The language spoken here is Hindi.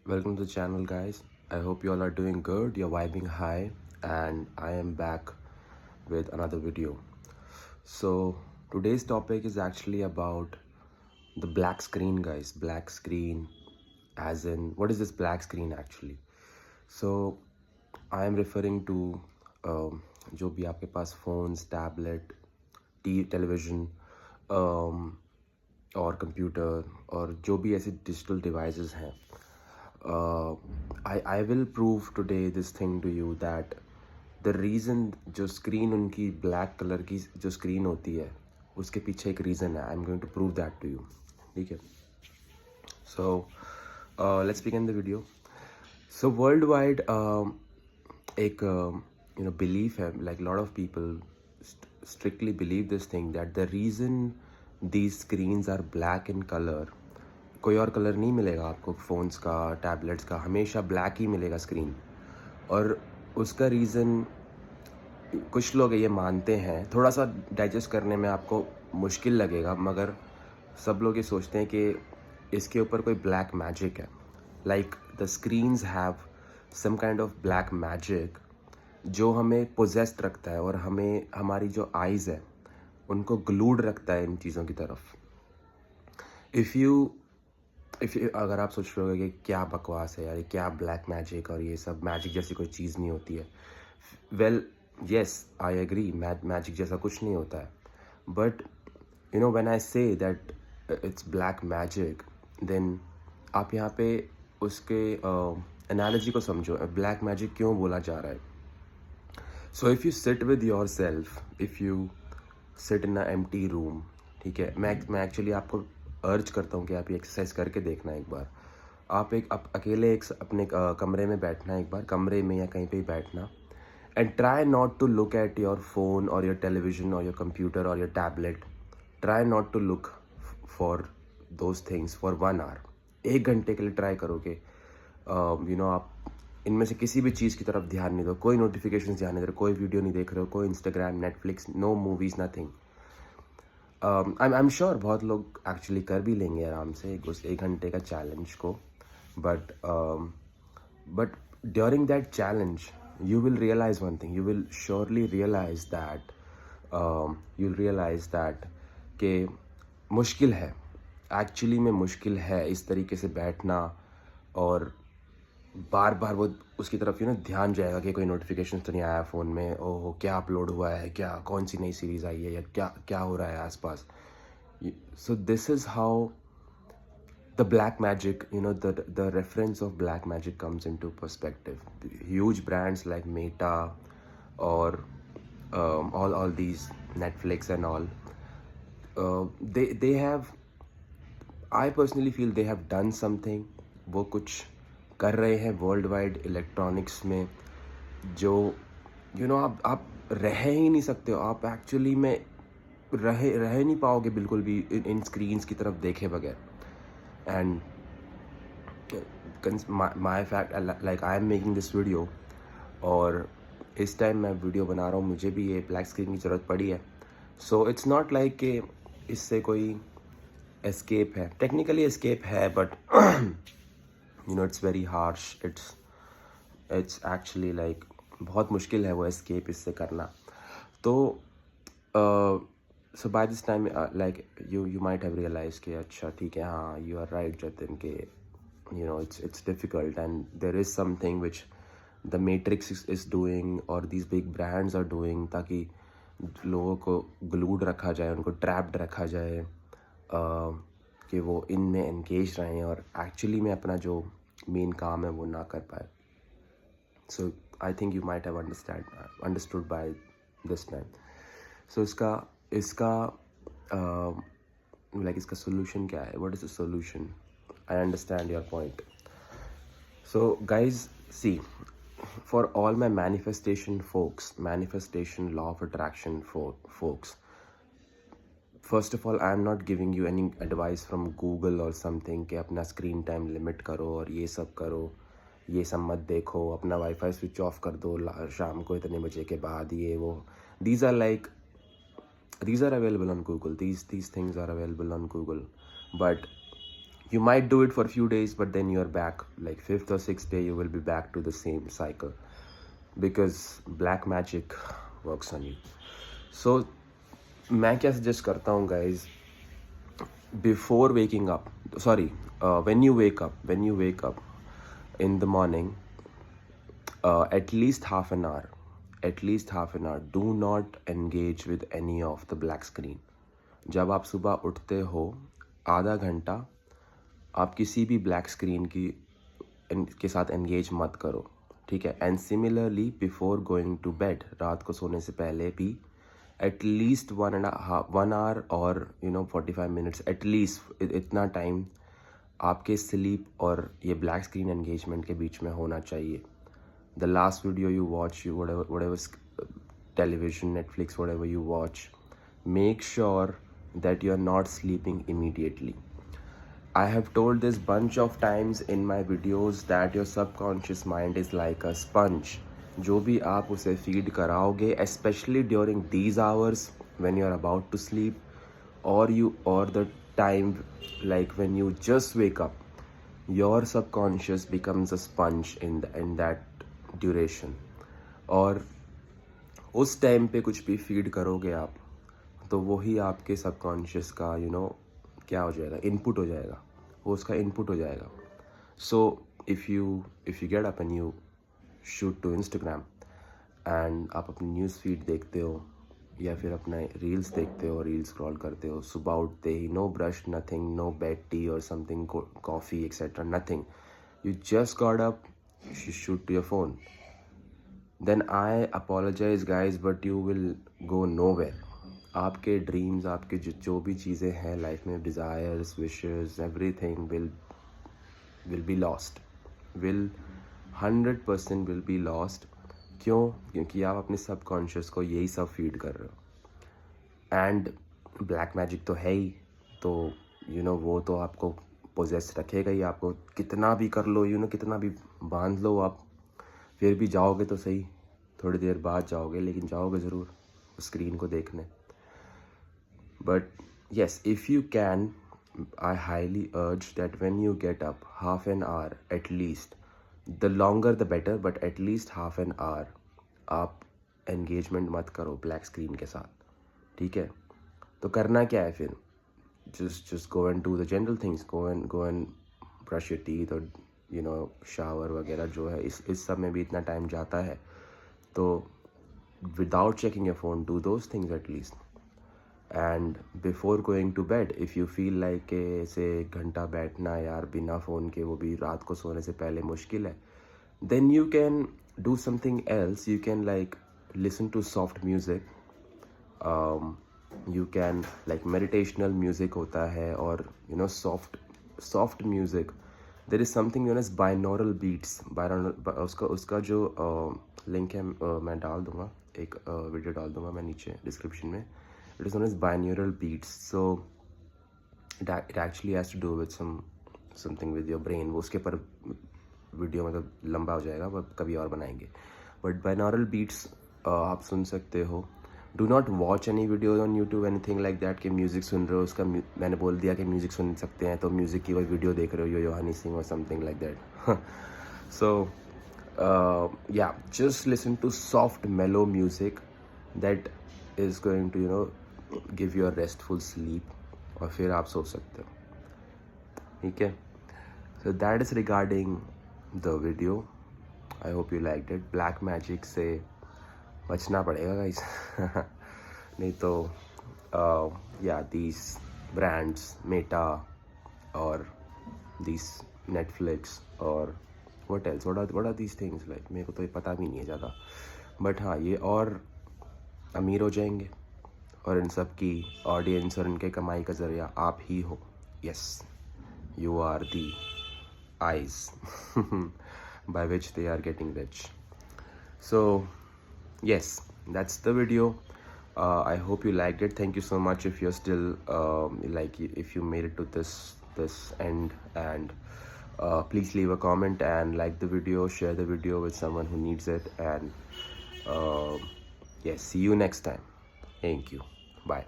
Welcome to the channel, guys. I hope you all are doing good, you're vibing high, and I am back with another video. So, today's topic is actually about the black screen, guys. Black screen, as in, what is this black screen actually? So, I am referring to जो भी आपके पास phones, tablet, television, और कंप्यूटर और जो भी ऐसे डिजिटल डिवाइसेस हैं, I will prove today this thing to you that the reason जो स्क्रीन उनकी ब्लैक कलर की जो स्क्रीन होती है उसके पीछे एक रीज़न है. I am going to prove that to you. ठीक है. So let's begin the video. So world wide एक बिलीफ है, like lot of people strictly believe this thing that the reason these screens are black in color, कोई और कलर नहीं मिलेगा आपको फ़ोन्स का, टैबलेट्स का, हमेशा ब्लैक ही मिलेगा स्क्रीन. और उसका रीज़न कुछ लोग ये मानते हैं, थोड़ा सा डाइजेस्ट करने में आपको मुश्किल लगेगा, मगर सब लोग ये सोचते हैं कि इसके ऊपर कोई ब्लैक मैजिक है. Like the screens have some kind of black magic जो हमें पोजेस्ड रखता है और हमें हमारी जो आइज़ है उनको ग्लूड रखता है इन चीज़ों की तरफ. इफ़ यू अगर आप सोच रहे हो कि क्या बकवास है यार, ये क्या ब्लैक मैजिक और ये सब, मैजिक जैसी कोई चीज़ नहीं होती है. Well yes, I agree, magic जैसा कुछ नहीं होता है. But when I say that it's black magic, then आप यहाँ पे उसके एनालॉजी को समझो. ब्लैक मैजिक क्यों बोला जा रहा है? सो if you sit with your self, if you sit in a empty room, ठीक है, मैं एक्चुअली आपको अर्ज करता हूँ कि आप ये एक्सरसाइज करके देखना एक बार. आप अकेले अपने कमरे में बैठना, एक बार कमरे में या कहीं पे ही बैठना, and try not to look at your phone और योर टेलीविजन और योर कंप्यूटर और your tablet. Try not to look for those things for 1 hour. 1 घंटे के लिए ट्राई करो कि आप इनमें से किसी भी चीज़ की तरफ ध्यान नहीं दो, कोई नोटिफिकेशन ध्यान नहीं दो, कोई वीडियो नहीं देख रहे हो, कोई Instagram, Netflix, no movies, nothing. I am sure बहुत लोग एक्चुअली कर भी लेंगे आराम से उस 1 घंटे का चैलेंज को. But during that challenge you will realize one thing. You will surely realize that कि मुश्किल है, एक्चुअली में मुश्किल है इस तरीके से बैठना, और बार बार वो उसकी तरफ ध्यान जाएगा कि कोई नोटिफिकेशन तो नहीं आया फ़ोन में, ओह क्या अपलोड हुआ है, क्या कौन सी नई सीरीज़ आई है, या क्या क्या हो रहा है आसपास. So this is how the black magic, the reference of black magic comes into perspective. Huge brands like Meta or all these Netflix and all, they have, I personally feel they have done something. वो कुछ कर रहे हैं वर्ल्ड वाइड इलेक्ट्रॉनिक्स में जो आप रह ही नहीं सकते हो. आप एक्चुअली में रह नहीं पाओगे बिल्कुल भी इन स्क्रीन्स की तरफ देखे बगैर. And my fact, like I am making this video, और इस टाइम मैं वीडियो बना रहा हूँ, मुझे भी ये ब्लैक स्क्रीन की ज़रूरत पड़ी है. सो इट्स नॉट लाइक कि इससे कोई एस्केप है. टेक्निकली एस्केप है, but it's very harsh. It's actually like बहुत मुश्किल है वो एस्केप इससे करना. तो so by this time, like you might have realized कि अच्छा ठीक है, हाँ, you are right Jatin, कि it's difficult, and there is something which the Matrix is doing or these big brands are doing ताकि लोगों को glued रखा जाए, उनको trapped रखा जाए, कि वो इनमें engaged रहें और actually में अपना जो मेन काम है वो ना कर पाए. So I think you might have understood by this time. So इसका इसका सोल्यूशन क्या है? What is the solution? I understand your point. So guys see, for all my manifestation law of attraction folks, first of all, I am not giving you any advice from Google or something कि अपना स्क्रीन टाइम लिमिट करो और ये सब करो, ये सब मत देखो, अपना वाईफाई स्विच ऑफ कर दो शाम को इतने बजे के बाद, ये वो. These are available on Google. These things are available on Google. But You might do it for a few days, but then you're back, like 5th or 6th day you will be back to the same cycle, because black magic works on you. So मैं क्या सजेस्ट करता हूँ guys, before waking up, sorry, when you wake up in the morning, at least half an hour, do not engage with any of the black screen. जब आप सुबह उठते हो, आधा घंटा आप किसी भी ब्लैक स्क्रीन के साथ एंगेज मत करो, ठीक है। And similarly before going to bed, रात को सोने से पहले भी एटलीस्ट 1 hour और 45 minutes एटलीस्ट, इतना टाइम आपके स्लीप और ये ब्लैक स्क्रीन एंगेजमेंट के बीच में होना चाहिए. The last video you watch, whatever television, Netflix, whatever you watch, make sure that you are not sleeping immediately. I have told this bunch of times in my videos that your subconscious mind is like a sponge. जो भी आप उसे feed कराओगे, especially during these hours when you are about to sleep, or the time like when you just wake up, your subconscious becomes a sponge in that duration. और उस टाइम पे कुछ भी फीड करोगे आप, तो वही आपके सबकॉन्शियस का क्या हो जाएगा, इनपुट हो जाएगा, वो उसका इनपुट हो जाएगा. So if you get up and you shoot to Instagram and आप अपनी न्यूज़ फीड देखते हो या फिर अपना रील्स देखते हो, रील स्क्रॉल करते हो, सुबह उठते ही no brush, nothing, no bed tea और something, coffee etcetera, nothing, you just got up, you shoot to your phone, then I apologize guys, but you will go nowhere. आपके ड्रीम्स, आपके जो भी चीज़ें हैं लाइफ में, desires, wishes, everything will be lost, will 100% will be lost. क्यों? क्योंकि आप अपने सबकॉन्शियस को यही सब फीड कर रहे हो. एंड ब्लैक मैजिक तो है ही, तो वो तो आपको पोजेस रखेगा ही. आपको कितना भी कर लो, कितना भी बांध लो, आप फिर भी जाओगे तो सही, थोड़ी देर बाद जाओगे, लेकिन जाओगे ज़रूर स्क्रीन को देखने. But yes, if you can, I highly अर्ज that when you get up, half an hour at least, the longer the better, but at least half an hour आप एंगेजमेंट मत करो ब्लैक स्क्रीन के साथ, ठीक है. तो करना क्या है फिर? just go and do the general things, go and brush your teeth और shower वगैरह जो है, इस सब में भी इतना टाइम जाता है. तो without checking your phone, do those things at least. And before going to bed, if you feel like ऐसे 1 घंटा बैठना यार बिना फ़ोन के, वो भी रात को सोने से पहले मुश्किल है, then you can do something else. You can like listen to soft music. You can like meditational music होता है, और soft music. There is something known as binaural beats. उसका जो लिंक है मैं डाल दूँगा, एक वीडियो डाल दूँगा मैं नीचे डिस्क्रिप्शन में. It is known as binaural beats. So it actually has to do with something with your brain. वो उसके पर वीडियो मतलब लंबा हो जाएगा, वो कभी और बनाएंगे. बट binaural beats आप सुन सकते हो. Do not watch any videos on YouTube, anything like that कि म्यूज़िक सुन रहे हो, उसका मैंने बोल दिया कि म्यूज़िक सुन सकते हैं, तो म्यूज़िक की कोई वीडियो देख रहे हो, यो हनी सिंह और something like that. So yeah, just listen to soft mellow music that is going to give you a restful sleep, और फिर आप सो सकते हो, ठीक है. So that is regarding the video. I hope you liked it. Black magic से बचना पड़ेगा गाइस. नहीं तो yeah, these brands, Meta और these Netflix और what else, what are these things like, मेरे को तो ये पता भी नहीं है ज़्यादा. बट हाँ, ये और अमीर हो जाएंगे, और इन सब की ऑडियंस और इनके कमाई का ज़रिया आप ही हो. Yes, you are the eyes by which they are getting rich. So yes, that's the video. I hope you liked it. Thank you so much if you're still if you made it to this end, and please leave a comment and like the video, share the video with someone who needs it, and yes, see you next time. Thank you. Bye.